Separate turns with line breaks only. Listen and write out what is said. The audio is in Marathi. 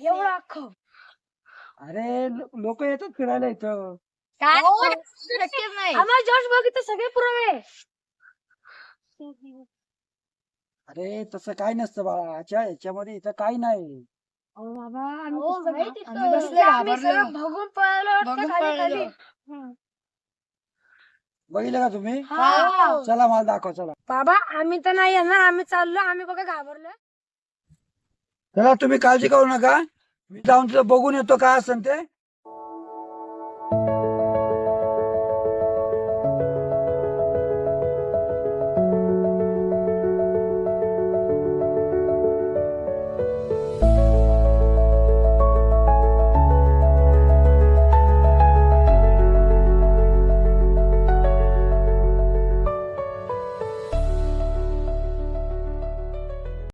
एवढं अख्खं.
अरे लोक येतात फिरायला इथं.
शक्यच नाही. आम्हाला जॉर्ज बघितलं सगळे पुरावे.
अरे तसं काय नसतं बाळा, याच्यामध्ये इथं काही नाही.
बाबा आम्ही सगळं बघून पळालो.
बघितलं का तुम्ही? चला मला दाखव चला.
बाबा आम्ही तर नाही येणार, आम्ही चाललो, आम्ही बघा घाबरलो.
चला तुम्ही काळजी करू नका, मी जाऊन तुझं बघून येतो काय असेल ते.